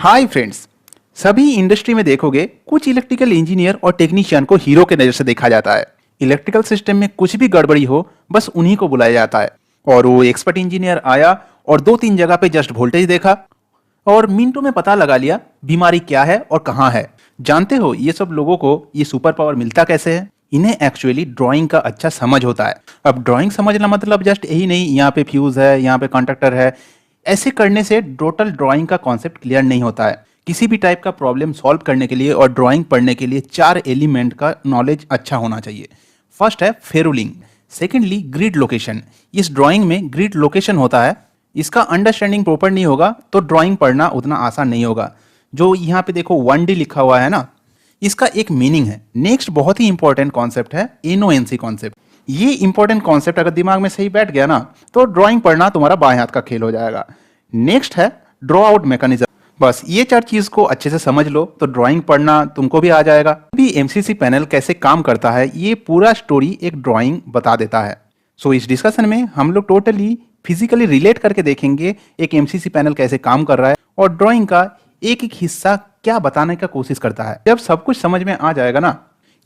Hi friends. सभी industry में देखोगे कुछ इलेक्ट्रिकल इंजीनियर और टेक्नीशियन को हीरो के नज़र से देखा जाता है। इलेक्ट्रिकल सिस्टम में कुछ भी गड़बड़ी हो बस उन्हीं को बुलाया जाता है और वो एक्सपर्ट इंजीनियर आया और दो तीन जगह पे जस्ट वोल्टेज देखा और मिनटों में पता लगा लिया बीमारी क्या है और कहाँ है। जानते हो ये सब लोगों को ये सुपर पावर मिलता कैसे है? इन्हें एक्चुअली ड्राइंग का अच्छा समझ होता है। अब ड्राइंग समझना मतलब जस्ट यही नहीं यहाँ पे फ्यूज है, यहाँ पे कंडक्टर है, ऐसे करने से टोटल ड्राइंग का कॉन्सेप्ट क्लियर नहीं होता है। किसी भी टाइप का प्रॉब्लम सॉल्व करने के लिए और ड्राइंग पढ़ने के लिए चार एलिमेंट का नॉलेज अच्छा होना चाहिए। फर्स्ट है फेरुलिंग, सेकेंडली ग्रिड लोकेशन। इस ड्राइंग में ग्रिड लोकेशन होता है, इसका अंडरस्टैंडिंग प्रॉपर नहीं होगा तो ड्राइंग पढ़ना उतना आसान नहीं होगा। जो यहाँ पे देखो 1D लिखा हुआ है ना, इसका एक मीनिंग है। नेक्स्ट बहुत ही इंपॉर्टेंट कॉन्सेप्ट है एनओएनसी कॉन्सेप्ट। ये इंपॉर्टेंट कॉन्सेप्ट अगर दिमाग में सही बैठ गया ना तो ड्राइंग पढ़ना तुम्हारा बाएं हाथ का खेल हो जाएगा। नेक्स्ट है ड्रॉ आउट मैकेनिज्म। बस ये चार चीज को अच्छे से समझ लो तो ड्राइंग पढ़ना तुमको भी आ जाएगा। भी एमसीसी पैनल कैसे काम करता है ये पूरा स्टोरी एक ड्राइंग बता देता है। सो इस डिस्कशन में हम लोग टोटली फिजिकली रिलेट करके देखेंगे एक एमसीसी पैनल कैसे काम कर रहा है और ड्राइंग का एक एक हिस्सा क्या बताने का कोशिश करता है। जब सब कुछ समझ में आ जाएगा ना,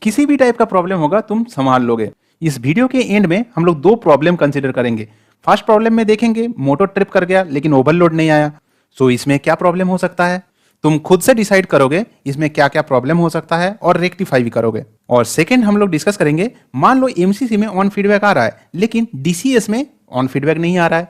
किसी भी टाइप का प्रॉब्लम होगा तुम संभाल लोगे। इस वीडियो के एंड में हम लोग दो प्रॉब्लम कंसीडर करेंगे। फर्स्ट प्रॉब्लम में देखेंगे मोटर ट्रिप कर गया लेकिन ओवरलोड नहीं आया। सो इसमें क्या प्रॉब्लम हो सकता है तुम खुद से डिसाइड करोगे इसमें क्या क्या प्रॉब्लम हो सकता है और रेक्टिफाई भी करोगे। और सेकंड हम लोग डिस्कस करेंगे, मान लो एमसीसी में ऑन फीडबैक आ रहा है लेकिन डीसीएस में ऑन फीडबैक नहीं आ रहा है,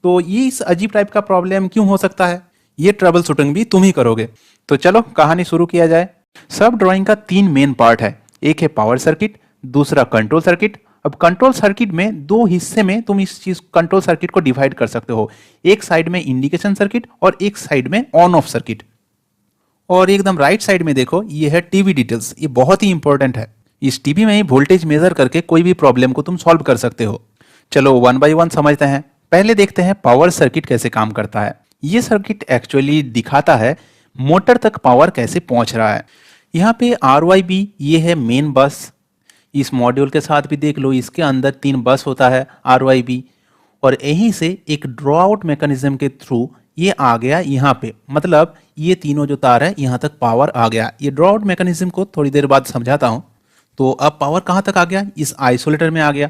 तो ये इस अजीब टाइप का प्रॉब्लम क्यों हो सकता है, ये ट्रबल शूटिंग भी तुम ही करोगे। तो चलो कहानी शुरू किया जाए। सब ड्राइंग का तीन मेन पार्ट है, एक है पावर सर्किट, दूसरा कंट्रोल सर्किट। अब कंट्रोल सर्किट में दो हिस्से में तुम इस चीज कंट्रोल सर्किट को डिवाइड कर सकते हो, एक साइड में इंडिकेशन सर्किट और एक साइड में ऑन ऑफ सर्किट। और एकदम राइट साइड में देखो ये है टीवी डिटेल्स, ये बहुत ही इंपॉर्टेंट है। इस टीवी में ही वोल्टेज मेजर करके कोई भी प्रॉब्लम को तुम सॉल्व कर सकते हो। चलो वन बाय वन समझते हैं। पहले देखते हैं पावर सर्किट कैसे काम करता है। ये सर्किट एक्चुअली दिखाता है मोटर तक पावर कैसे पहुंच रहा है। यहाँ पे RYB ये है मेन बस, इस मॉड्यूल के साथ भी देख लो, इसके अंदर तीन बस होता है RYB, और यहीं से एक ड्रॉ आउट मैकेनिज्म के थ्रू ये आ गया यहाँ पे, मतलब ये तीनों जो तार है यहाँ तक पावर आ गया। ये ड्रॉ आउट मैकेनिज्म को थोड़ी देर बाद समझाता हूँ। तो अब पावर कहाँ तक आ गया, इस आइसोलेटर में आ गया।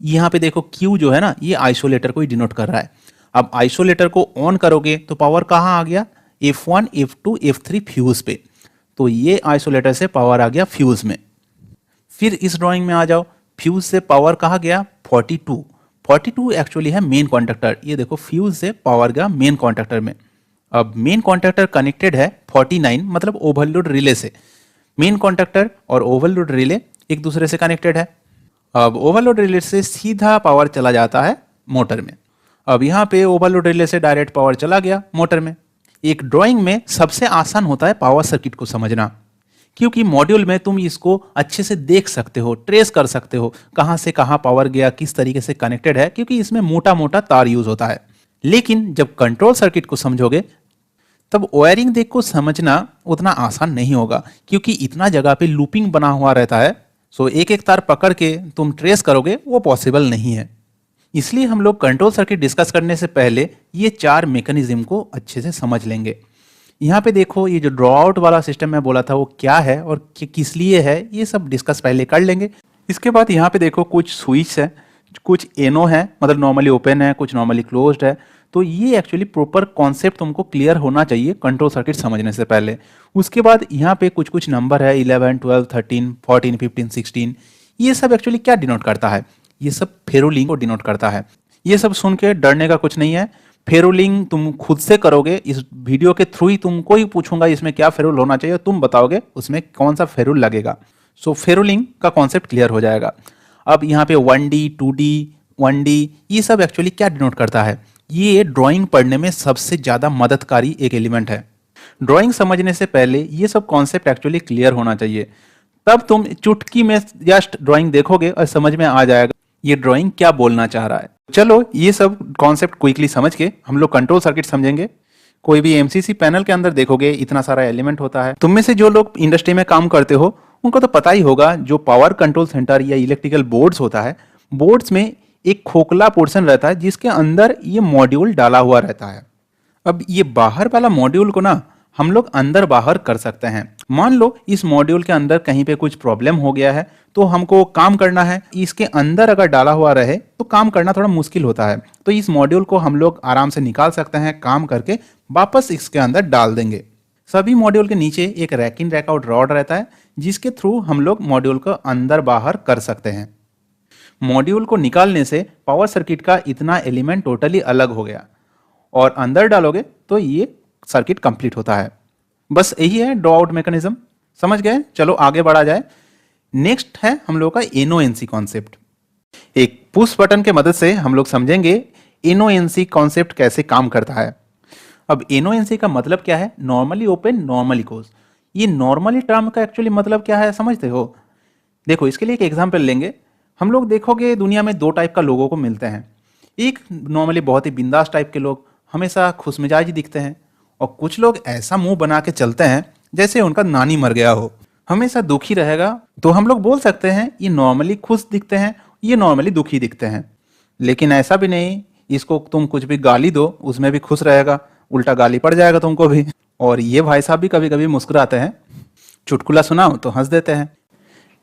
यहाँ पे देखो Q जो है ना ये आइसोलेटर को ही डिनोट कर रहा है। अब आइसोलेटर को ऑन करोगे तो पावर कहाँ आ गया, F1 F2 F3 फ्यूज पे, तो ये आइसोलेटर से पावर आ गया फ्यूज में। फिर इस ड्राइंग में आ जाओ, फ्यूज से पावर कहाँ गया 42 एक्चुअली है मेन कॉन्टैक्टर। ये देखो फ्यूज से पावर गया मेन कॉन्टैक्टर में। अब मेन कॉन्टैक्टर कनेक्टेड है 49 मतलब ओवरलोड रिले से। मेन कॉन्टैक्टर और ओवरलोड रिले एक दूसरे से कनेक्टेड है। अब ओवरलोड रिले से सीधा पावर चला जाता है मोटर में। अब यहाँ पे ओवरलोड रिले से डायरेक्ट पावर चला गया मोटर में। एक ड्राइंग में सबसे आसान होता है पावर सर्किट को समझना, क्योंकि मॉड्यूल में तुम इसको अच्छे से देख सकते हो, ट्रेस कर सकते हो कहाँ से कहाँ पावर गया, किस तरीके से कनेक्टेड है, क्योंकि इसमें मोटा मोटा तार यूज होता है। लेकिन जब कंट्रोल सर्किट को समझोगे तब वायरिंग देख को समझना उतना आसान नहीं होगा, क्योंकि इतना जगह पे लूपिंग बना हुआ रहता है। सो एक एक तार पकड़ के तुम ट्रेस करोगे वो पॉसिबल नहीं है। इसलिए हम लोग कंट्रोल सर्किट डिस्कस करने से पहले ये चार मैकेनिज्म को अच्छे से समझ लेंगे। यहाँ पे देखो ये जो ड्रॉ आउट वाला सिस्टम मैं बोला था वो क्या है और किस लिए है, ये सब डिस्कस पहले कर लेंगे। इसके बाद यहाँ पे देखो कुछ स्विच है, कुछ एनो है, मतलब नॉर्मली ओपन है, कुछ नॉर्मली क्लोज्ड है। तो ये एक्चुअली प्रॉपर कॉन्सेप्ट तुमको क्लियर होना चाहिए कंट्रोल सर्किट समझने से पहले। उसके बाद यहाँ पे कुछ कुछ नंबर है 11 12 13 14 15 16, ये सब एक्चुअली क्या डिनोट करता है, ये सब फेरुलिंग को डिनोट करता है। ये सब सुन के डरने का कुछ नहीं है, फेरुलिंग तुम खुद से करोगे। इस वीडियो के थ्रू ही तुमको ही पूछूंगा इसमें क्या फेरुल होना चाहिए, तुम बताओगे उसमें कौन सा फेरुल लगेगा। सो फेरुलिंग का कॉन्सेप्ट क्लियर हो जाएगा। अब यहाँ पे 1D 2D 1D ये सब एक्चुअली क्या डिनोट करता है, ये ड्राइंग पढ़ने में सबसे ज़्यादा मददकारी एक एलिमेंट है। ड्राइंग समझने से पहले ये सब कॉन्सेप्ट एक्चुअली क्लियर होना चाहिए, तब तुम चुटकी में जस्ट ड्राइंग देखोगे और समझ में आ जाएगा ये ड्राइंग क्या बोलना चाह रहा है। चलो ये सब कॉन्सेप्ट क्विकली समझ के हम लोग कंट्रोल सर्किट समझेंगे। कोई भी एमसीसी पैनल के अंदर देखोगे इतना सारा एलिमेंट होता है। तुम में से जो लोग इंडस्ट्री में काम करते हो उनको तो पता ही होगा, जो पावर कंट्रोल सेंटर या इलेक्ट्रिकल बोर्ड्स होता है, बोर्ड्स में एक खोखला पोर्शन रहता है जिसके अंदर ये मॉड्यूल डाला हुआ रहता है। अब ये बाहर वाला मॉड्यूल को ना हम लोग अंदर बाहर कर सकते हैं। मान लो इस मॉड्यूल के अंदर कहीं पे कुछ प्रॉब्लम हो गया है, तो हमको काम करना है, इसके अंदर अगर डाला हुआ रहे तो काम करना थोड़ा मुश्किल होता है। तो इस मॉड्यूल को हम लोग आराम से निकाल सकते हैं, काम करके वापस इसके अंदर डाल देंगे। सभी मॉड्यूल के नीचे एक रैक इन रैक आउट रॉड रहता है, जिसके थ्रू हम लोग मॉड्यूल को अंदर बाहर कर सकते हैं। मॉड्यूल को निकालने से पावर सर्किट का इतना एलिमेंट टोटली अलग हो गया, और अंदर डालोगे तो ये सर्किट कंप्लीट होता है। बस यही है ड्रॉ आउट मैकेनिज्म। समझ गए? चलो आगे बढ़ा जाए। नेक्स्ट है हम लोग का एनओएनसी कॉन्सेप्ट। एक पुश बटन के मदद से हम लोग समझेंगे एनओएनसी कॉन्सेप्ट कैसे काम करता है। अब एनओएनसी का मतलब क्या है? Normally open normally close. ये नॉर्मली टर्म का एक्चुअली मतलब क्या है समझते हो? देखो, इसके लिए एक एग्जांपल लेंगे। हम लोग देखोगे दुनिया में दो टाइप का लोगों को मिलते हैं। एक नॉर्मली बहुत ही बिंदास टाइप के लोग, हमेशा खुशमिजाज दिखते हैं, और कुछ लोग ऐसा मुंह बना के चलते हैं जैसे उनका नानी मर गया हो, हमेशा दुखी रहेगा। तो हम लोग बोल सकते हैं ये नॉर्मली खुश दिखते हैं, ये नॉर्मली दुखी दिखते हैं। लेकिन ऐसा भी नहीं, इसको तुम कुछ भी गाली दो उसमें भी खुश रहेगा, उल्टा गाली पड़ जाएगा तुमको भी। और ये भाई साहब भी कभी कभी मुस्कुराते हैं, चुटकुला सुनाओ तो हंस देते हैं।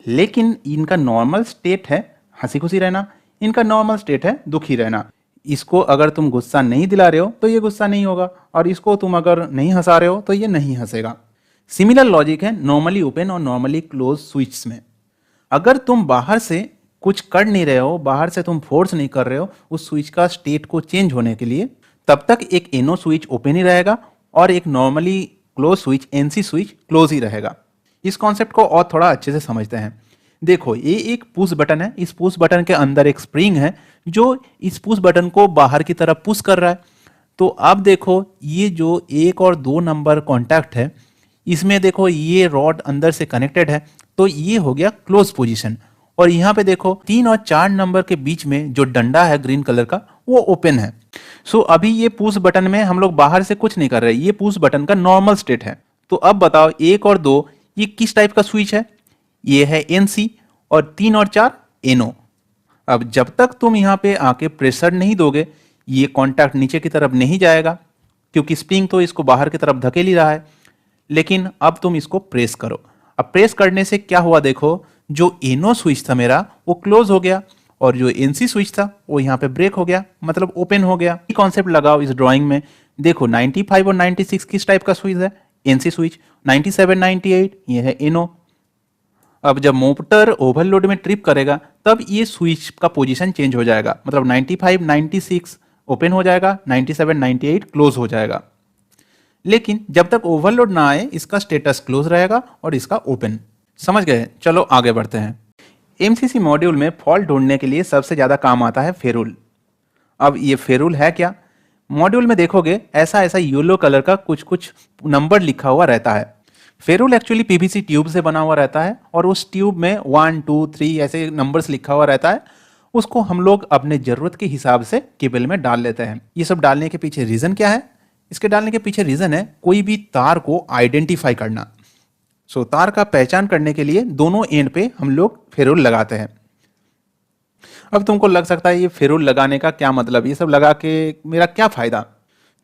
लेकिन इनका नॉर्मल स्टेट है हंसी खुशी रहना, इनका नॉर्मल स्टेट है दुखी रहना। इसको अगर तुम गुस्सा नहीं दिला रहे हो तो ये गुस्सा नहीं होगा, और इसको तुम अगर नहीं हंसा रहे हो तो ये नहीं हंसेगा। सिमिलर लॉजिक है नॉर्मली ओपन और नॉर्मली क्लोज स्विच में। अगर तुम बाहर से कुछ कर नहीं रहे हो, बाहर से तुम फोर्स नहीं कर रहे हो उस स्विच का स्टेट को चेंज होने के लिए, तब तक एक एनो स्विच ओपन ही रहेगा और एक normally close switch NC switch close ही रहेगा। इस कॉन्सेप्ट को और थोड़ा अच्छे से समझते हैं। देखो, ये एक पुश बटन है, इस पुश बटन के अंदर एक स्प्रिंग है जो इस पुश बटन को बाहर की तरफ पुश कर रहा है। तो अब देखो, ये जो 1 और 2 नंबर कॉन्टैक्ट है, इसमें देखो ये रॉड अंदर से कनेक्टेड है, तो ये हो गया क्लोज पोजीशन। और यहाँ पे देखो 3 और 4 नंबर के बीच में जो डंडा है ग्रीन कलर का, वो ओपन है। सो अभी ये पुश बटन में हम लोग बाहर से कुछ नहीं कर रहे, ये पुश बटन का नॉर्मल स्टेट है। तो अब बताओ 1 और 2 ये किस टाइप का स्विच है? ये है एनसी, और 3 और 4 एनो। अब जब तक तुम यहाँ पे आके प्रेशर नहीं दोगे, ये कॉन्टैक्ट नीचे की तरफ नहीं जाएगा, क्योंकि स्प्रिंग तो इसको बाहर की तरफ धकेल ही रहा है। लेकिन अब तुम इसको प्रेस करो। अब प्रेस करने से क्या हुआ देखो, जो एनो स्विच था मेरा वो क्लोज हो गया, और जो एनसी स्विच था वो यहाँ पे ब्रेक हो गया, मतलब ओपन हो गया। कॉन्सेप्ट लगाओ इस ड्राइंग में। देखो 95 और 96 किस टाइप का स्विच है? NC switch. 97 98 ये है एनो। अब जब मोटर ओवरलोड में ट्रिप करेगा तब ये स्विच का पोजीशन चेंज हो जाएगा, मतलब 95 96 ओपन हो जाएगा, 97 98 क्लोज हो जाएगा। लेकिन जब तक ओवरलोड ना आए इसका स्टेटस क्लोज रहेगा और इसका ओपन। समझ गए? चलो आगे बढ़ते हैं। एमसीसी मॉड्यूल में फॉल्ट ढूंढने के लिए सबसे ज्यादा काम आता है फेरुल। अब ये फेरुल है क्या? मॉड्यूल में देखोगे ऐसा ऐसा येलो कलर का कुछ कुछ नंबर लिखा हुआ रहता है। फेरुल एक्चुअली पीवीसी ट्यूब से बना हुआ रहता है, और उस ट्यूब में 1 2 3 ऐसे नंबर्स लिखा हुआ रहता है। उसको हम लोग अपने जरूरत के हिसाब से केबल में डाल लेते हैं। ये सब डालने के पीछे रीजन क्या है? इसके डालने के पीछे रीजन है कोई भी तार को आइडेंटिफाई करना। सो तार का पहचान करने के लिए दोनों एंड पे हम लोग फेरुल लगाते हैं। अब तुमको लग सकता है ये फेरुल लगाने का क्या मतलब, ये सब लगा के मेरा क्या फायदा?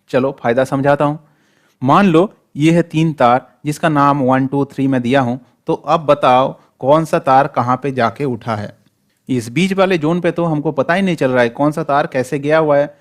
चलो फायदा समझाता हूं। मान लो ये है 3 तार जिसका नाम 1 2 3 में दिया हूं। तो अब बताओ कौन सा तार कहां पे जाके उठा है? इस बीच वाले जोन पे तो हमको पता ही नहीं चल रहा है कौन सा तार कैसे गया हुआ है।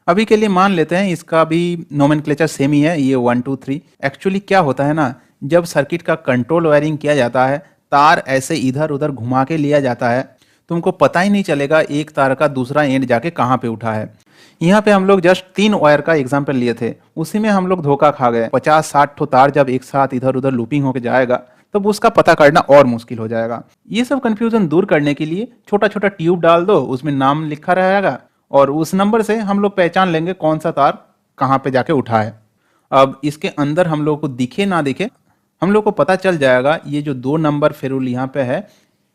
अभी के लिए मान लेते हैं इसका भी नोमेनक्लेचर सेम ही है, ये 1 2 3। एक्चुअली क्या होता है ना, जब सर्किट का कंट्रोल वायरिंग किया जाता है, तार ऐसे इधर उधर घुमा के लिया जाता है, तुमको पता ही नहीं चलेगा एक तार का दूसरा एंड जाके कहाँ पे उठा है। यहाँ पे हम लोग जस्ट 3 वायर का एग्जाम्पल लिए थे, उसी में हम लोग धोखा खा गए। 50-60 ठो तार जब एक साथ इधर उधर लूपिंग होके जाएगा तब उसका पता करना और मुश्किल हो जाएगा। ये सब कंफ्यूजन दूर करने के लिए छोटा छोटा ट्यूब डाल दो, उसमें नाम लिखा रहेगा, और उस नंबर से हम लोग पहचान लेंगे कौन सा तार कहाँ पे जाके उठा है। अब इसके अंदर हम लोग को दिखे ना दिखे, हम लोग को पता चल जाएगा ये जो 2 नंबर फेरुल यहाँ पे है,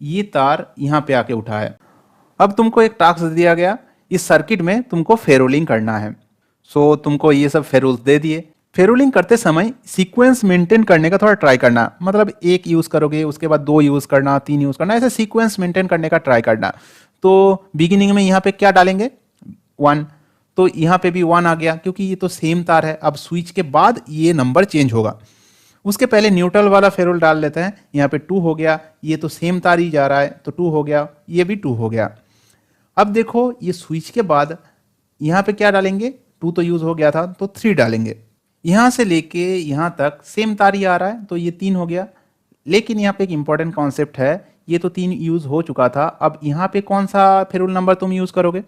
ये तार यहाँ पे आके उठा है। अब तुमको एक टास्क दिया गया, इस सर्किट में तुमको फेरुलिंग करना है। सो तुमको ये सब फेरुल्स दे दिए। फेरुलिंग करते समय सीक्वेंस मेंटेन करने का थोड़ा ट्राई करना, मतलब 1 यूज करोगे उसके बाद 2 यूज करना, 3 यूज करना, ऐसे सीक्वेंस मेंटेन करने का ट्राई करना। तो बिगिनिंग में यहाँ पे क्या डालेंगे? 1, तो यहाँ पे भी 1 आ गया क्योंकि ये तो सेम तार है। अब स्विच के बाद ये नंबर चेंज होगा। उसके पहले न्यूट्रल वाला फेरोल डाल लेते हैं। यहाँ पे 2 हो गया, ये तो सेम तार ही जा रहा है तो 2 हो गया, ये भी 2 हो गया। अब देखो ये स्विच के बाद यहाँ पे क्या डालेंगे, 2 तो यूज हो गया था तो 3 डालेंगे। यहाँ से लेके यहाँ तक सेम तार ही आ रहा है तो ये 3 हो गया। लेकिन यहाँ पे एक इंपॉर्टेंट कॉन्सेप्ट है, ये तो 3 यूज हो चुका था। अब यहाँ पे कौन सा फेरोल नंबर तुम यूज करोगे?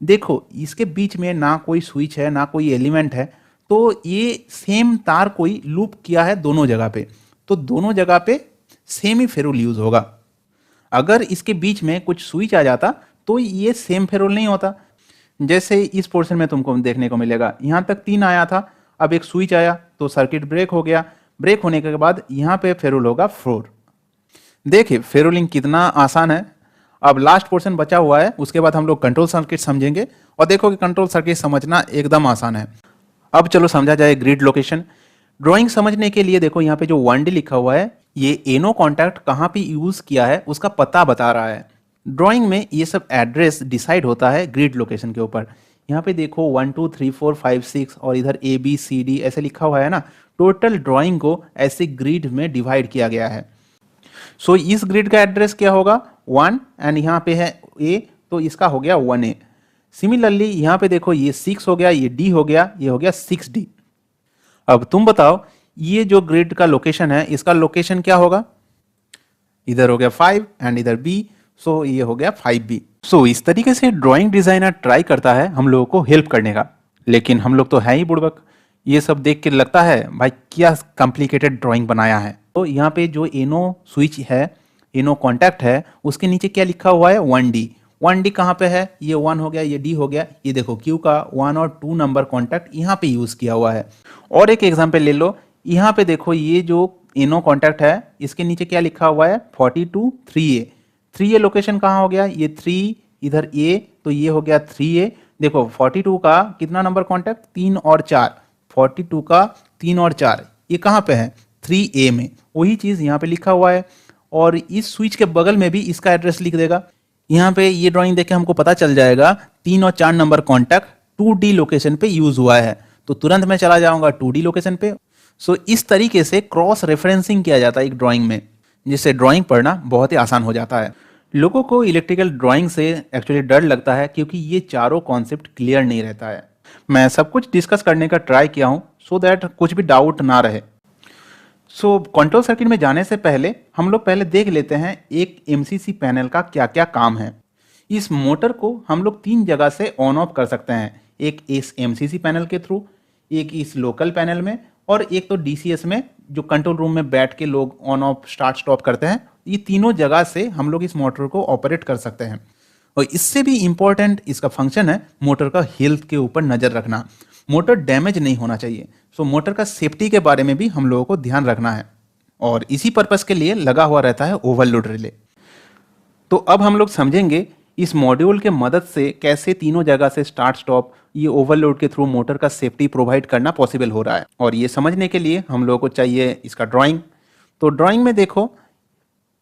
देखो इसके बीच में ना कोई स्विच है ना कोई एलिमेंट है, तो ये सेम तार कोई लूप किया है दोनों जगह पे, तो दोनों जगह पे सेम ही फेरोल यूज होगा। अगर इसके बीच में कुछ स्विच आ जाता तो ये सेम फेरोल नहीं होता। जैसे इस पोर्शन में तुमको देखने को मिलेगा, यहाँ तक 3 आया था, अब एक स्विच आया तो सर्किट ब्रेक हो गया। ब्रेक होने के बाद यहाँ पे फेरोल होगा 4। देखिए फेरोलिंग कितना आसान है। अब लास्ट पोर्शन बचा हुआ है, उसके बाद हम लोग कंट्रोल सर्किट समझेंगे और देखो कि कंट्रोल सर्किट समझना एकदम आसान है। अब चलो समझा जाए ग्रिड लोकेशन। ड्राइंग समझने के लिए देखो यहाँ पे जो 1D लिखा हुआ है, ये एनो कॉन्टैक्ट कहाँ पे यूज किया है उसका पता बता रहा है। ड्राइंग में ये सब एड्रेस डिसाइड होता है ग्रिड लोकेशन के ऊपर। यहाँ पे देखो 1 2 3 4 5 6 और इधर ABCD ऐसे लिखा हुआ है ना। टोटल ड्राइंग को ऐसे ग्रिड में डिवाइड किया गया है। सो इस ग्रिड का एड्रेस क्या होगा 1 एंड यहाँ पे है A, तो इसका हो गया 1A। सिमिलरली यहाँ पे देखो ये 6 हो गया, ये D हो गया, ये हो गया 6D। अब तुम बताओ ये जो ग्रिड का लोकेशन है इसका लोकेशन क्या होगा? इधर हो गया 5 एंड इधर B, सो ये हो गया 5B। सो इस तरीके से ड्राइंग डिजाइनर ट्राई करता है हम लोगों को हेल्प करने का, लेकिन हम लोग तो है ही बुड़बक। ये सब देख के लगता है भाई क्या कॉम्प्लिकेटेड ड्राइंग बनाया है। तो यहाँ पे जो एनो स्विच है, एनो कॉन्टैक्ट है, उसके नीचे क्या लिखा हुआ है 1D। 1D कहाँ पे है? ये 1 हो गया, ये D हो गया। ये देखो Q का 1 और 2 नंबर कॉन्टैक्ट यहाँ पे यूज किया हुआ है। और एक एग्जाम्पल ले लो, यहाँ पे देखो ये जो एनो कॉन्टैक्ट है इसके नीचे क्या लिखा हुआ है 42 3A। 3A लोकेशन कहाँ हो गया? ये 3 इधर A, तो ये हो गया 3A। देखो 42 का कितना नंबर कॉन्टैक्ट? 3 और 4। 42 का 3 और 4 ये कहाँ पे है? 3A में। वही चीज़ यहाँ पे लिखा हुआ है और इस स्विच के बगल में भी इसका एड्रेस लिख देगा। यहाँ पे ये ड्राइंग देख के हमको पता चल जाएगा 3 और 4 नंबर कॉन्टैक्ट 2D लोकेशन पे यूज हुआ है, तो तुरंत मैं चला जाऊंगा 2D लोकेशन पे। सो इस तरीके से क्रॉस रेफरेंसिंग किया जाता है एक ड्राइंग में, जिससे ड्राइंग पढ़ना बहुत ही आसान हो जाता है। लोगों को इलेक्ट्रिकल ड्राइंग से एक्चुअली डर लगता है क्योंकि ये चारों कॉन्सेप्ट क्लियर नहीं रहता है। मैं सब कुछ डिस्कस करने का ट्राई किया हूँ सो दैट कुछ भी डाउट ना रहे। सो कंट्रोल सर्किट में जाने से पहले हम लोग पहले देख लेते हैं एक MCC पैनल का क्या क्या काम है। इस मोटर को हम लोग 3 जगह से ऑन ऑफ कर सकते हैं, एक इस MCC पैनल के थ्रू, एक इस लोकल पैनल में और एक तो DCS में जो कंट्रोल रूम में बैठ के लोग ऑन ऑफ स्टार्ट स्टॉप करते हैं। ये तीनों जगह से हम लोग इस मोटर को ऑपरेट कर सकते हैं। और इससे भी इम्पोर्टेंट इसका फंक्शन है मोटर का हेल्थ के ऊपर नज़र रखना। मोटर डैमेज नहीं होना चाहिए। सो मोटर का सेफ्टी के बारे में भी हम लोगों को ध्यान रखना है और इसी पर्पस के लिए लगा हुआ रहता है ओवरलोड रिले। तो अब हम लोग समझेंगे इस मॉड्यूल के मदद से कैसे तीनों जगह से स्टार्ट स्टॉप ये ओवरलोड के थ्रू मोटर का सेफ्टी प्रोवाइड करना पॉसिबल हो रहा है। और ये समझने के लिए हम लोगों को चाहिए इसका ड्राइंग। तो ड्राइंग में देखो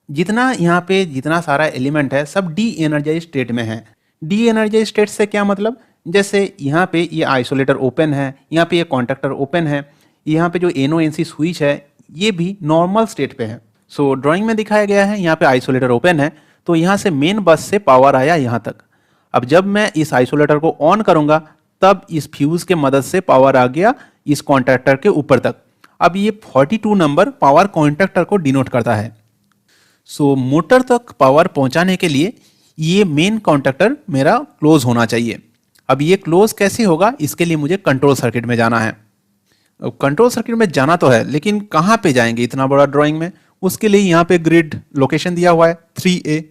जितना यहाँ पे जितना सारा एलिमेंट है सब डी एनर्जाइज स्टेट में है। डी एनर्जाइज स्टेट से क्या मतलब? जैसे यहाँ पे ये आइसोलेटर ओपन है, यहाँ पे ये कॉन्टैक्टर ओपन है, यहाँ पे जो NONC स्विच है ये भी नॉर्मल स्टेट पे है। सो ड्राइंग में दिखाया गया है यहाँ पे आइसोलेटर ओपन है, तो यहाँ से मेन बस से पावर आया यहाँ तक। अब जब मैं इस आइसोलेटर को ऑन करूँगा तब इस फ्यूज के मदद से पावर आ गया इस कॉन्टैक्टर के ऊपर तक। अब ये 42 नंबर पावर कॉन्टैक्टर को डिनोट करता है। सो मोटर तक पावर पहुँचाने के लिए ये मेन कॉन्टैक्टर मेरा क्लोज होना चाहिए। अब ये क्लोज कैसे होगा, इसके लिए मुझे कंट्रोल सर्किट में जाना है। अब कंट्रोल सर्किट में जाना तो है, लेकिन कहाँ पे जाएंगे इतना बड़ा ड्राइंग में? उसके लिए यहाँ पे ग्रिड लोकेशन दिया हुआ है 3A।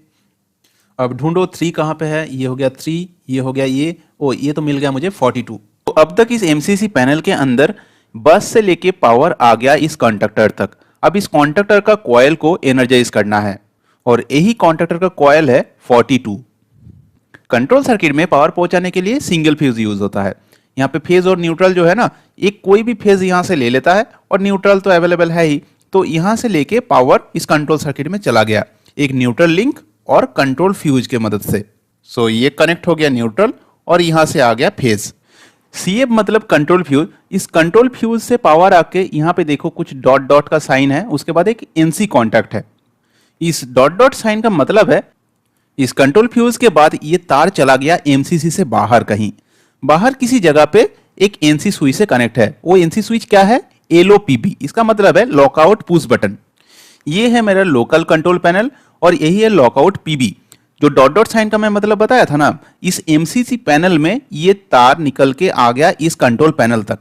अब ढूंढो 3 कहाँ पे है? ये हो गया 3, ये हो गया ये तो मिल गया मुझे 42। तो अब तक इस MCC पैनल के अंदर बस से लेके पावर आ गया इस कॉन्टैक्टर तक। अब इस कॉन्टैक्टर का कॉइल को एनर्जाइज करना है और यही कॉन्टैक्टर का कॉइल है 42। कंट्रोल सर्किट में पावर पहुंचाने के लिए सिंगल फेज यूज होता है। यहाँ पे फेज और न्यूट्रल जो है ना, एक कोई भी फेज यहाँ से ले लेता है और न्यूट्रल तो अवेलेबल है ही, तो यहाँ से लेके पावर इस कंट्रोल सर्किट में चला गया एक न्यूट्रल लिंक और कंट्रोल फ्यूज के मदद से। सो ये कनेक्ट हो गया न्यूट्रल और यहाँ से आ गया फेज। CF मतलब कंट्रोल फ्यूज। इस कंट्रोल फ्यूज से पावर आके यहाँ पे देखो कुछ डॉट डॉट का साइन है, उसके बाद एक NC कॉन्टैक्ट है। इस डॉट डॉट साइन का मतलब है इस कंट्रोल फ्यूज के बाद ये तार चला गया MCC से बाहर, कहीं बाहर किसी जगह पे एक NC स्विच से कनेक्ट है। वो NC स्विच क्या है? LOPB। इसका मतलब है लॉकआउट पुश बटन। ये है मेरा लोकल कंट्रोल पैनल और यही है लॉकआउट PB। जो डॉट डॉट साइन का मैं मतलब बताया था ना, इस MCC पैनल में ये तार निकल के आ गया इस कंट्रोल पैनल तक,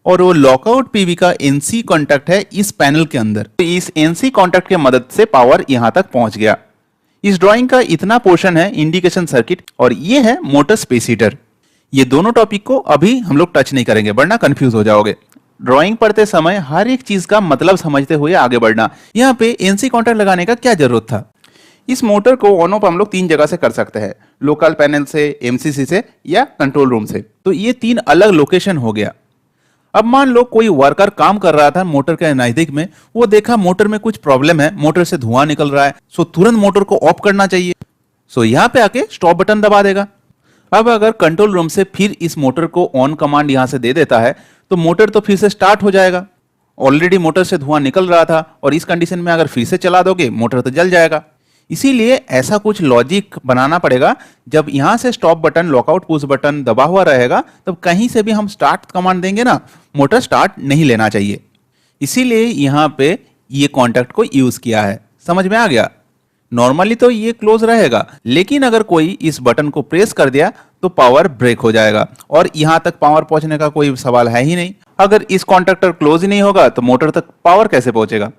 और वो लॉकआउट PB का NC कॉन्टैक्ट है इस पैनल के अंदर। तो इस NC कॉन्टैक्ट की मदद से पावर यहां तक पहुंच गया। इस ड्राइंग का इतना पोर्शन है इंडिकेशन सर्किट और ये है मोटर स्पेसिटर। ये दोनों टॉपिक को अभी हम लोग टच नहीं करेंगे वरना कंफ्यूज हो जाओगे। ड्राइंग पढ़ते समय हर एक चीज का मतलब समझते हुए आगे बढ़ना। यहाँ पे NC कॉन्टैक्ट लगाने का क्या जरूरत था? इस मोटर को ऑन ऑफ हम लोग 3 जगह से कर सकते हैं, लोकल पैनल से, MCC से या कंट्रोल रूम से। तो ये 3 अलग लोकेशन हो गया। अब मान लो कोई वर्कर काम कर रहा था मोटर के नजदीक में, वो देखा मोटर में कुछ प्रॉब्लम है, मोटर से धुआं निकल रहा है, सो तुरंत मोटर को ऑफ करना चाहिए। सो यहाँ पे आके स्टॉप बटन दबा देगा। अब अगर कंट्रोल रूम से फिर इस मोटर को ऑन कमांड यहाँ से दे देता है तो मोटर तो फिर से स्टार्ट हो जाएगा। ऑलरेडी मोटर से धुआं निकल रहा था और इस कंडीशन में अगर फिर से चला दोगे मोटर तो जल जाएगा। इसीलिए ऐसा कुछ लॉजिक बनाना पड़ेगा, जब यहां से stop button, lockout push button दबा हुआ रहेगा तब कहीं से भी हम स्टार्ट कमांड देंगे ना, मोटर स्टार्ट नहीं लेना चाहिए। इसीलिए यहां पे ये कॉन्टैक्ट को यूज किया है। समझ में आ गया? नॉर्मली तो ये क्लोज रहेगा, लेकिन अगर कोई इस बटन को प्रेस कर दिया तो पावर ब्रेक हो जाएगा और यहां तक पावर पहुंचने का कोई सवाल है ही नहीं। अगर इस कॉन्टैक्टर क्लोज ही नहीं होगा तो मोटर तक पावर कैसे पहुंचेगा?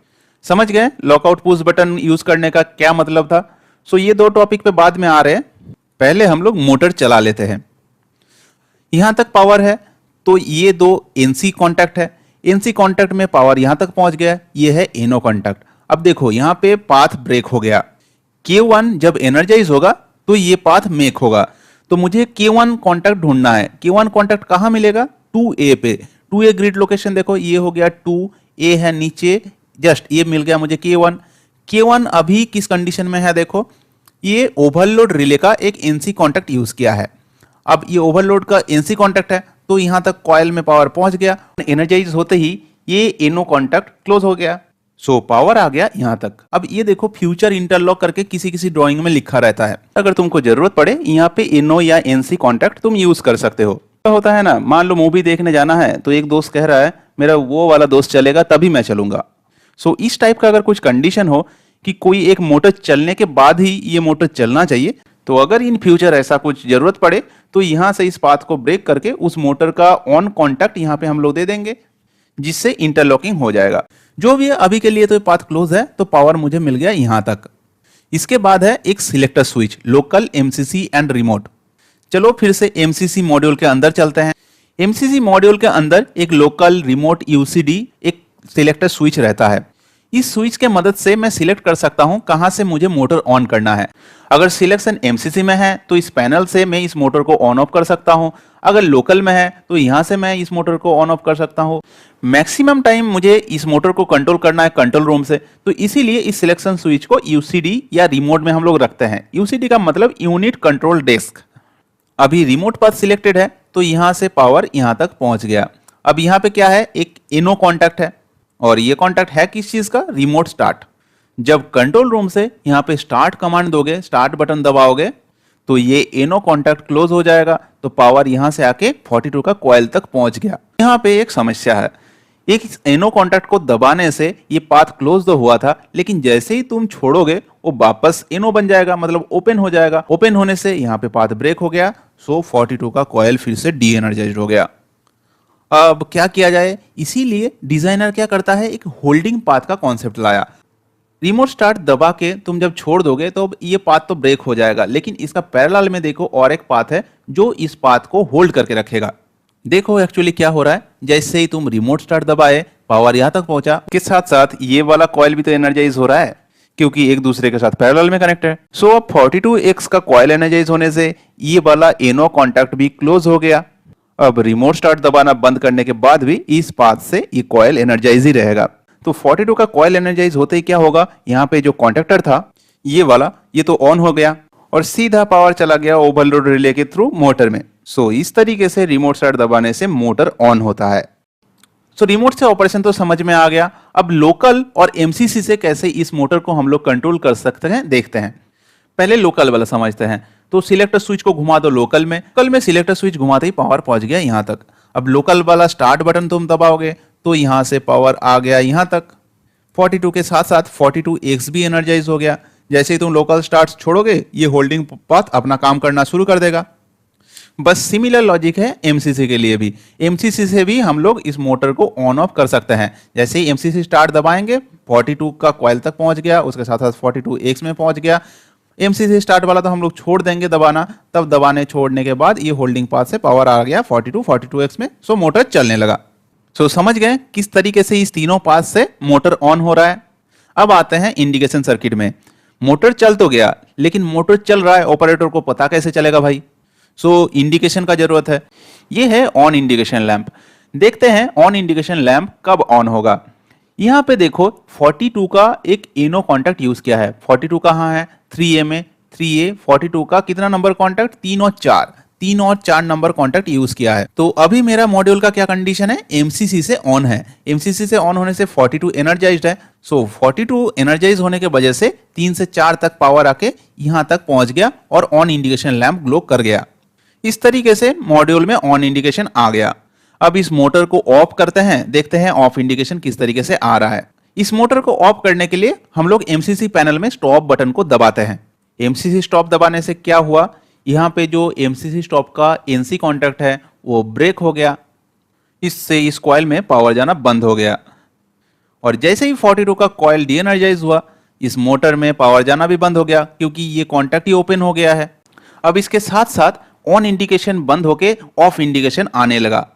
समझ गए लॉकआउट पुश बटन यूज करने का क्या मतलब था? सो ये 2 टॉपिक पे बाद में आ रहे हैं, पहले हम लोग मोटर चला लेते हैं। यहां तक पावर है तो ये 2 NC कॉन्टैक्ट है। NC कॉन्टैक्ट में पावर यहां तक पहुंच गया, ये है NO कॉन्टैक्ट। अब देखो यहां पे पाथ ब्रेक हो गया। K1 जब एनर्जाइज होगा तो ये पाथ मेक होगा, तो मुझे K1 कॉन्टैक्ट ढूंढना है। K1 कॉन्टैक्ट कहां मिलेगा? 2A पे। 2A ग्रिड लोकेशन देखो, ये हो गया 2A है नीचे, जस्ट ये मिल गया मुझे K1। K1 अभी किस कंडीशन में है देखो, ये ओवरलोड रिले का एक NC कॉन्टैक्ट यूज किया है। अब ये ओवरलोड का NC कॉन्टैक्ट है तो यहां तक कॉइल में पावर पहुंच गया। एनर्जाइज होते ही ये NO कॉन्टैक्ट क्लोज हो गया, सो पावर आ गया यहां तक। अब ये देखो फ्यूचर इंटरलॉक करके किसी किसी ड्राइंग में लिखा रहता है, अगर तुमको जरूरत पड़े यहाँ पे NO या NC कॉन्टैक्ट तुम यूज कर सकते हो। क्या होता है ना, मान लो मूवी देखने जाना है तो एक दोस्त कह रहा है मेरा वो वाला दोस्त चलेगा तभी मैं चलूंगा। सो इस टाइप का अगर कुछ कंडीशन हो कि कोई एक मोटर चलने के बाद ही ये मोटर चलना चाहिए, तो अगर इन फ्यूचर ऐसा कुछ जरूरत पड़े तो यहां से इस पाथ को ब्रेक करके उस मोटर का ऑन कॉन्टैक्ट यहां पे हम लोग दे देंगे, जिससे इंटरलॉकिंग हो जाएगा। जो भी है अभी के लिए तो पाथ क्लोज है, तो पावर मुझे मिल गया यहां तक। इसके बाद है एक selector switch, local MCC and remote. चलो फिर से MCC मॉड्यूल के अंदर चलते हैं। MCC मॉड्यूल के अंदर एक लोकल रिमोट UCD एक सिलेक्टर स्विच रहता है। इस स्विच के मदद से मैं सिलेक्ट कर सकता हूं कहां से मुझे मोटर ऑन करना है। अगर सिलेक्शन MCC में है तो इस पैनल से मैं इस मोटर को ऑन ऑफ कर सकता हूं, अगर लोकल में है तो यहां से मैं इस मोटर को ऑन ऑफ कर सकता हूं। मैक्सिमम टाइम मुझे इस मोटर को कंट्रोल करना है कंट्रोल रूम से, तो इसीलिए इस सिलेक्शन स्विच को UCD या रिमोट में हम लोग रखते हैं। UCD का मतलब यूनिट कंट्रोल डेस्क। अभी रिमोट पाथ सिलेक्टेड है तो यहां से पावर यहां तक पहुंच गया। अब यहां पे क्या है, एक NO कॉन्टैक्ट है और ये कॉन्टैक्ट है किस चीज का? Remote start. जब कंट्रोल रूम से यहां पे स्टार्ट कमांड दोगे, स्टार्ट बटन दबाओगे तो ये NO कॉन्टैक्ट क्लोज हो जाएगा, तो पावर यहां से आके 42 का कॉइल तक पहुंच गया। यहां पे एक समस्या है, एक NO कॉन्टैक्ट को दबाने से ये पाथ क्लोज तो हुआ था, लेकिन जैसे ही तुम छोड़ोगे वो वापस NO बन जाएगा, मतलब ओपन हो जाएगा। ओपन होने से यहाँ पे पाथ ब्रेक हो गया, सो 42 का कॉइल फिर से डी एनर्जाइज हो गया। अब क्या किया जाए, इसीलिए डिजाइनर क्या करता है, एक होल्डिंग पाथ का कॉन्सेप्ट लाया। रिमोट स्टार्ट दबा के तुम जब छोड़ दोगे तो ये पाथ तो ब्रेक हो जाएगा, लेकिन इसका पैरेलल में देखो और एक पाथ है जो इस पाथ को होल्ड करके रखेगा। देखो एक्चुअली क्या हो रहा है, जैसे ही तुम रिमोट स्टार्ट दबाए पावर यहां तक पहुंचा, के साथ साथ ये वाला कॉइल भी तो एनर्जाइज हो रहा है क्योंकि एक दूसरे के साथ पैरेलल में कनेक्ट है। सो अब 42x का कॉइल एनर्जाइज होने से ये वाला NO कॉन्टैक्ट भी क्लोज हो गया। अब रिमोट स्टार्ट दबाना बंद करने के बाद भी इस पाथ से ये कॉइल एनर्जाइज ही रहेगा। तो 42 का कॉइल एनर्जाइज होते ही क्या होगा, यहाँ पे जो कॉन्टैक्टर था ये वाला, ये तो ऑन हो गया और सीधा पावर चला गया ओवरलोड रिले के थ्रू मोटर में। सो इस तरीके से रिमोट स्टार्ट दबाने से मोटर ऑन होता है। सो रिमोट से ऑपरेशन तो समझ में आ गया। अब लोकल और एमसीसी से कैसे इस मोटर को हम लोग कंट्रोल कर सकते हैं देखते हैं। पहले लोकल वाला समझते हैं। तो सिलेक्टर स्विच को घुमा दो लोकल में सिलेक्टर स्विच घुमाते ही पावर पहुंच गया यहां तक। अब लोकल वाला स्टार्ट बटन तुम दबाओगे तो यहां से पावर आ गया यहां तक। 42 के साथ साथ 42x भी एनर्जाइज हो गया। जैसे ही तुम लोकल स्टार्ट छोड़ोगे ये होल्डिंग पाथ अपना काम करना शुरू कर देगा। बस सिमिलर लॉजिक है एमसीसी के लिए भी। एमसीसी से भी हम लोग इस मोटर को ऑन ऑफ कर सकते हैं। जैसे ही एमसीसी स्टार्ट दबाएंगे 42 का कॉइल तक पहुंच गया, उसके साथ साथ 42x में पहुंच गया। एमसीसी स्टार्ट वाला तो हम लोग छोड़ देंगे दबाना, तब दबाने छोड़ने के बाद ये होल्डिंग पाथ से पावर आ गया 42x में। सो मोटर चलने लगा। सो समझ गए किस तरीके से इस तीनों पाथ से मोटर ऑन हो रहा है। अब आते हैं इंडिकेशन सर्किट में। मोटर चल तो गया, लेकिन मोटर चल रहा है, ऑपरेटर को पता कैसे चलेगा भाई? सो इंडिकेशन का जरूरत है। ये है ऑन इंडिकेशन लैंप। देखते हैं ऑन इंडिकेशन लैंप कब ऑन होगा। यहां पे देखो 42 का एक एनो कॉन्टैक्ट यूज किया है। 42 कहां है? 3A में। 3A 42 का कितना नंबर कॉन्टैक्ट? 3 और 4 नंबर कॉन्टैक्ट यूज किया है। तो अभी मेरा मॉड्यूल का क्या कंडीशन है? एमसीसी से ऑन है। एमसीसी से ऑन होने से 42 एनर्जाइज्ड है। सो 42 एनर्जाइज होने के वजह से 3 से 4 तक पावर आके यहां तक पहुंच गया और ऑन इंडिकेशन लैंप ग्लो कर गया। इस तरीके से मॉड्यूल में ऑन इंडिकेशन आ गया। अब इस मोटर को ऑफ करते हैं, देखते हैं ऑफ इंडिकेशन किस तरीके से आ रहा है। इस मोटर को ऑफ करने के लिए हम लोग एमसीसी पैनल में स्टॉप बटन को दबाते हैं। एमसीसी स्टॉप दबाने से क्या हुआ? यहां पे जो एमसीसी स्टॉप का एनसी कॉन्टैक्ट है वो ब्रेक हो गया। इससे इस कॉइल में पावर जाना बंद हो गया। और जैसे ही 42 का कॉइल डी एनर्जाइज हुआ, इस मोटर में पावर जाना भी बंद हो गया क्योंकि ये कॉन्टैक्ट ही ओपन हो गया है। अब इसके साथ साथ ऑन इंडिकेशन बंद होके ऑफ इंडिकेशन आने लगा।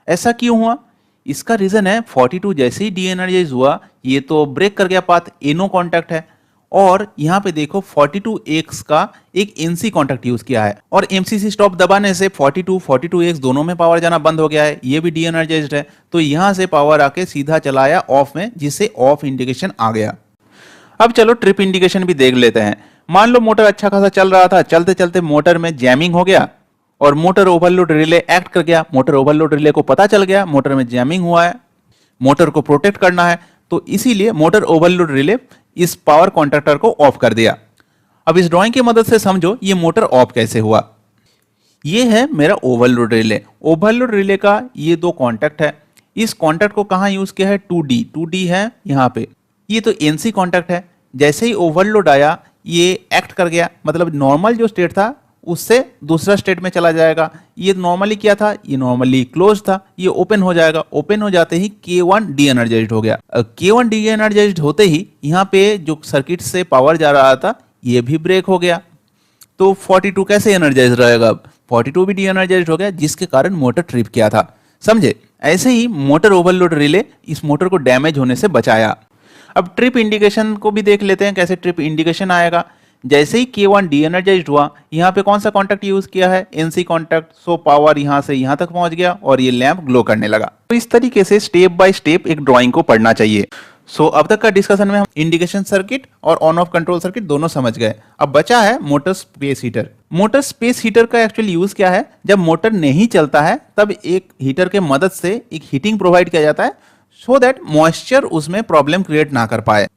ऐसा क्यों हुआ? इसका रीजन है 42 जैसे ही डी एनर्जाइज हुआ ये तो ब्रेक कर गया पाथ, एनो कॉन्टैक्ट है। और यहां पे देखो 42x का एक एनसी कॉन्टैक्ट यूज किया है और एमसीसी स्टॉप दबाने से 42x दोनों में पावर जाना बंद हो गया है। ये भी डी एनर्जाइज्ड है, तो यहां से पावर आके सीधा चलाया ऑफ में, जिससे ऑफ इंडिकेशन आ गया। अब चलो ट्रिप इंडिकेशन भी देख लेते हैं। मान लो मोटर अच्छा खासा चल रहा था, चलते चलते मोटर में जैमिंग हो गया और मोटर ओवरलोड रिले एक्ट कर गया। मोटर ओवरलोड रिले को पता चल गया मोटर में जैमिंग हुआ है, मोटर को प्रोटेक्ट करना है, तो इसीलिए मोटर ओवरलोड रिले इस पावर कॉन्ट्रैक्टर को ऑफ कर दिया। अब इस ड्राइंग की मदद से समझो ये मोटर ऑफ कैसे हुआ। ये है मेरा ओवरलोड रिले। ओवरलोड रिले का ये दो कॉन्टैक्ट है। इस कॉन्टैक्ट को कहां यूज किया है? 2D है यहां पे। ये तो एनसी कॉन्टैक्ट है। जैसे ही ओवरलोड आया ये एक्ट कर गया, मतलब नॉर्मल जो स्टेट था उससे दूसरा स्टेट में चला जाएगा। ये नॉर्मली क्या था? ये नॉर्मली क्लोज था, ये ओपन हो जाएगा। ओपन हो जाते ही K1 डी एनर्जाइज्ड हो गया। K1 डी एनर्जाइज्ड होते ही यहाँ पे जो सर्किट से पावर जा रहा था ये भी ब्रेक हो गया। तो 42 कैसे एनर्जाइज रहेगा? अब 42 भी डी एनर्जाइज्ड हो गया, जिसके कारण मोटर ट्रिप किया था। समझे? ऐसे ही मोटर ओवरलोड रिले इस मोटर को डैमेज होने से बचाया। अब ट्रिप इंडिकेशन को भी देख लेते हैं कैसे ट्रिप इंडिकेशन आएगा। जैसे ही K1 डी एनर्जाइज्ड हुआ, यहाँ पे कौन सा कॉन्टैक्ट यूज किया है? NC contact. सो पावर यहाँ से यहाँ तक पहुंच गया और ये लैंप ग्लो करने लगा। तो इस तरीके से स्टेप बाय स्टेप एक ड्राइंग को पढ़ना चाहिए। सो अब तक का डिस्कशन में हम इंडिकेशन सर्किट और ऑन ऑफ कंट्रोल सर्किट दोनों समझ गए। अब बचा है motor space heater. Motor space heater का एक्चुअली यूज क्या है? जब मोटर नहीं चलता है तब एक हीटर के मदद से एक हीटिंग प्रोवाइड किया जाता है, सो दैट मॉइस्चर उसमें प्रॉब्लम क्रिएट ना कर पाए।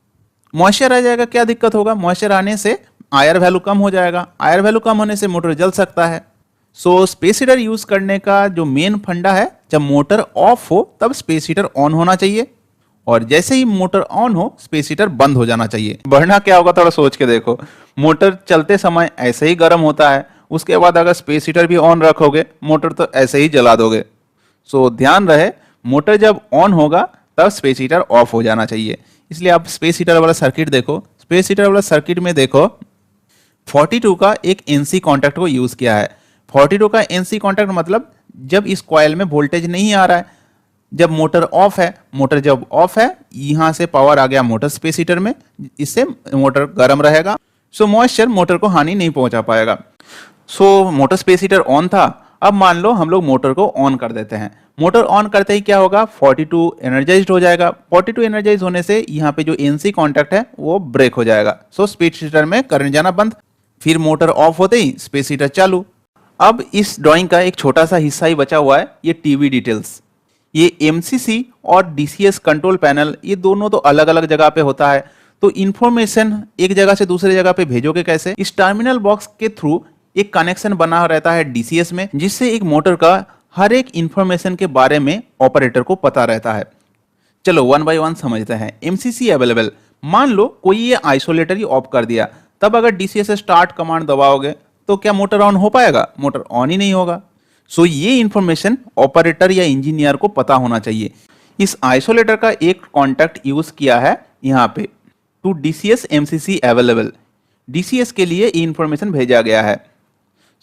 मॉइस्चर आ जाएगा, क्या दिक्कत होगा? मॉइस्चर आने से आयर वैल्यू कम हो जाएगा। आयर वैल्यू कम होने से मोटर जल सकता है। सो स्पेस हीटर यूज करने का जो मेन फंडा है, जब मोटर ऑफ हो तब स्पेस हीटर ऑन होना चाहिए और जैसे ही मोटर ऑन हो स्पेस हीटर बंद हो जाना चाहिए। वरना क्या होगा थोड़ा सोच के देखो, मोटर चलते समय ऐसे ही गर्म होता है, उसके बाद अगर स्पेस हीटर भी ऑन रखोगे मोटर तो ऐसे ही जला दोगे। सो ध्यान रहे, मोटर जब ऑन होगा तब स्पेस हीटर ऑफ हो जाना चाहिए। इसलिए आप स्पेस हीटर वाला सर्किट देखो। स्पेस हीटर वाला सर्किट में देखो 42 का एक एनसी कॉन्टैक्ट को यूज किया है। 42 का एनसी कॉन्टैक्ट मतलब जब इस कॉइल में वोल्टेज नहीं आ रहा है, जब मोटर ऑफ है। मोटर जब ऑफ है यहां से पावर आ गया मोटर स्पेस हीटर में, इससे मोटर गर्म रहेगा। सो मॉइस्चर मोटर को हानि नहीं पहुंचा पाएगा। सो मोटर स्पेस हीटर ऑन था। अब मान लो हम लोग मोटर को ऑन कर देते हैं। मोटर ऑन करते ही क्या होगा? 42 एनर्जाइज्ड हो जाएगा। 42 एनर्जाइज होने से यहाँ पे जो एनसी कॉन्टैक्ट है वो ब्रेक हो जाएगा। सो स्पेस हीटर में करंट जाना बंद। फिर मोटर ऑफ होते ही स्पेस हीटर चालू। अब इस ड्राइंग का एक छोटा सा हिस्सा ही बचा हुआ है, ये टीवी डिटेल्स। ये एमसीसी और डीसीएस कंट्रोल पैनल, ये दोनों तो अलग अलग जगह पे होता है, तो इंफॉर्मेशन एक जगह से दूसरे जगह पे भेजोगे कैसे? इस टर्मिनल बॉक्स के थ्रू एक कनेक्शन बना रहता है डीसीएस में, जिससे एक मोटर का हर एक इंफॉर्मेशन के बारे में ऑपरेटर को पता रहता है। चलो वन बाय वन समझते हैं। एमसीसी अवेलेबल, मान लो कोई ये आइसोलेटर ही ऑफ कर दिया, तब अगर डीसीएस स्टार्ट कमांड दबाओगे तो क्या मोटर ऑन हो पाएगा? मोटर ऑन ही नहीं होगा। सो ये इंफॉर्मेशन ऑपरेटर या इंजीनियर को पता होना चाहिए। इस आइसोलेटर का एक कॉन्टैक्ट यूज किया है यहाँ पे, two DCS MCC available. DCS के लिए ये इंफॉर्मेशन भेजा गया है।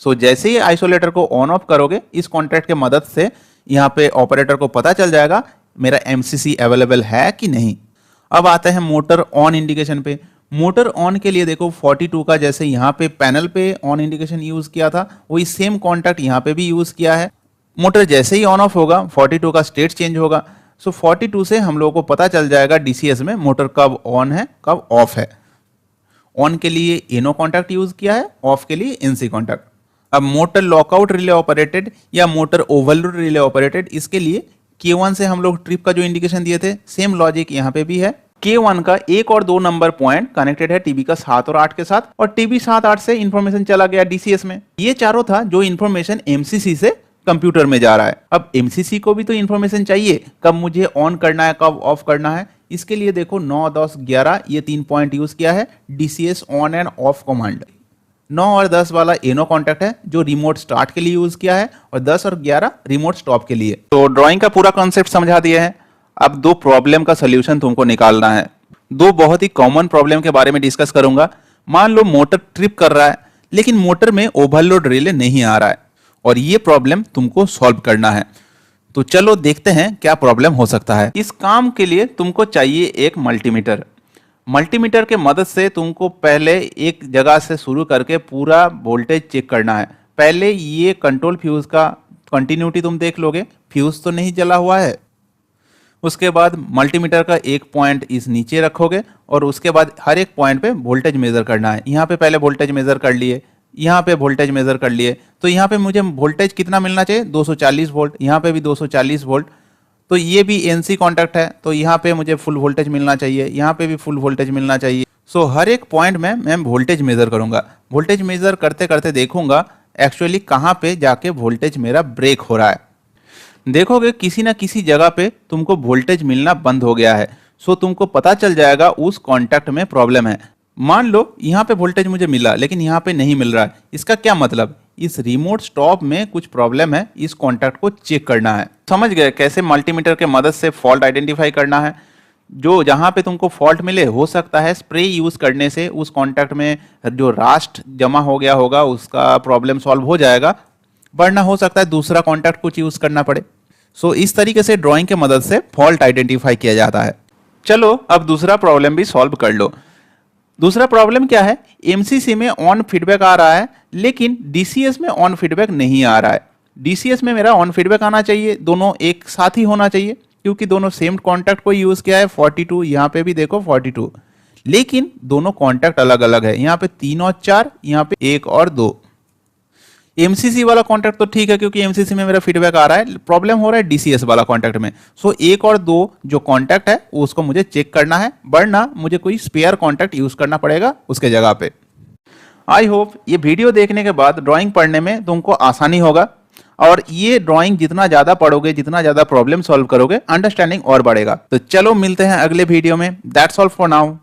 सो जैसे ही आइसोलेटर को ऑन ऑफ करोगे, इस कॉन्टैक्ट के मदद से यहाँ पे ऑपरेटर को पता चल जाएगा मेरा एमसीसी अवेलेबल है कि नहीं। अब आते हैं मोटर ऑन इंडिकेशन पे। मोटर ऑन के लिए देखो 42 का जैसे यहाँ पे पैनल पे ऑन इंडिकेशन यूज किया था, वही सेम कॉन्टैक्ट यहाँ पे भी यूज किया है। मोटर जैसे ही ऑन ऑफ होगा 42 का स्टेट चेंज होगा। सो 42 से हम लोगों को पता चल जाएगा डीसीएस में मोटर कब ऑन है कब ऑफ है। ऑन के लिए एनो कॉन्टैक्ट यूज किया है, ऑफ के लिए एनसी कॉन्टैक्ट। अब मोटर लॉकआउट रिले ऑपरेटेड या मोटर ओवरलोड रिले ऑपरेटेड, इसके लिए K1 से हम लोग ट्रिप का जो इंडिकेशन दिए थे, सेम लॉजिक यहाँ पे भी है। K1 का 1 और 2 नंबर पॉइंट कनेक्टेड है टीबी का 7 और 8 के साथ, और टीबी 7-8 से इंफॉर्मेशन चला गया डीसीएस में। ये चारों था जो इंफॉर्मेशन एमसीसी से कंप्यूटर में जा रहा है। अब एमसीसी को भी तो इंफॉर्मेशन चाहिए, कब मुझे ऑन करना है कब ऑफ करना है। इसके लिए देखो 9, 10, 11 ये 3 पॉइंट यूज किया है DCS on end of command. 9 और 10 वाला एनो कॉन्टैक्ट है जो रिमोट स्टार्ट के लिए यूज किया है, और 10 और 11 रिमोट स्टॉप के लिए। तो ड्राइंग का पूरा कॉन्सेप्ट समझा दिए हैं। अब 2 प्रॉब्लम का सोल्यूशन तुमको निकालना है। 2 बहुत ही कॉमन प्रॉब्लम के बारे में डिस्कस करूंगा। मान लो मोटर ट्रिप कर रहा है, लेकिन मोटर में ओवरलोड रिले नहीं आ रहा है, और ये प्रॉब्लम तुमको सॉल्व करना है। तो चलो देखते हैं क्या प्रॉब्लम हो सकता है। इस काम के लिए तुमको चाहिए एक मल्टीमीटर। मल्टीमीटर के मदद से तुमको पहले एक जगह से शुरू करके पूरा वोल्टेज चेक करना है। पहले ये कंट्रोल फ्यूज का कंटिन्यूटी तुम देख लोगे, फ्यूज तो नहीं जला हुआ है। उसके बाद मल्टीमीटर का एक पॉइंट इस नीचे रखोगे, और उसके बाद हर एक पॉइंट पे वोल्टेज मेजर करना है। यहाँ पे पहले वोल्टेज मेजर कर लिए, यहाँ पे वोल्टेज मेजर कर लिए, तो यहाँ पे मुझे वोल्टेज कितना मिलना चाहिए? 240 वोल्ट। यहाँ पे भी 240 वोल्ट। तो ये भी एनसी कॉन्टैक्ट है, तो यहाँ पे मुझे फुल वोल्टेज मिलना चाहिए, यहाँ पे भी फुल वोल्टेज मिलना चाहिए। सो हर एक पॉइंट में मैं वोल्टेज मेजर करूंगा। वोल्टेज मेजर करते करते देखूंगा एक्चुअली कहाँ पे जाके वोल्टेज मेरा ब्रेक हो रहा है। देखोगे किसी ना किसी जगह पे तुमको वोल्टेज मिलना बंद हो गया है। सो तुमको पता चल जाएगा उस कॉन्टैक्ट में प्रॉब्लम है। मान लो यहाँ पे वोल्टेज मुझे मिला, लेकिन यहाँ पे नहीं मिल रहा है। इसका क्या मतलब? इस रिमोट स्टॉप में कुछ प्रॉब्लम है, इस कॉन्टैक्ट को चेक करना है। समझ गए कैसे मल्टीमीटर के मदद से फॉल्ट आइडेंटिफाई करना है? जो जहाँ पे तुमको फॉल्ट मिले, हो सकता है स्प्रे यूज करने से उस कॉन्टैक्ट में जो रास्ट जमा हो गया होगा उसका प्रॉब्लम सॉल्व हो जाएगा, वरना हो सकता है दूसरा कॉन्टैक्ट कुछ यूज करना पड़े। सो इस तरीके से ड्राइंग के मदद से फॉल्ट आइडेंटिफाई किया जाता है। चलो अब दूसरा प्रॉब्लम भी सॉल्व कर लो। दूसरा प्रॉब्लम क्या है? एमसीसी में ऑन फीडबैक आ रहा है, लेकिन डीसीएस में ऑन फीडबैक नहीं आ रहा है। डीसीएस में मेरा ऑन फीडबैक आना चाहिए, दोनों एक साथ ही होना चाहिए, क्योंकि दोनों सेम कॉन्टैक्ट को यूज किया है। 42 यहाँ पे भी देखो 42, लेकिन दोनों कॉन्टैक्ट अलग अलग है। यहाँ पे 3 और 4, यहाँ पे 1 और 2। एमसीसी वाला कॉन्टैक्ट तो ठीक है, क्योंकि एमसीसी में मेरा फीडबैक आ रहा है। प्रॉब्लम हो रहा है डीसीएस वाला कॉन्टैक्ट में। सो 1 और 2 जो कॉन्टैक्ट है उसको मुझे चेक करना है, वरना मुझे कोई स्पेयर कॉन्टैक्ट यूज करना पड़ेगा उसके जगह पे। आई होप ये वीडियो देखने के बाद ड्राइंग पढ़ने में तुमको आसानी होगा, और ये ड्राइंग जितना ज्यादा पढ़ोगे, जितना ज्यादा प्रॉब्लम सॉल्व करोगे, अंडरस्टैंडिंग और बढ़ेगा। तो चलो मिलते हैं अगले वीडियो में। That's all for now.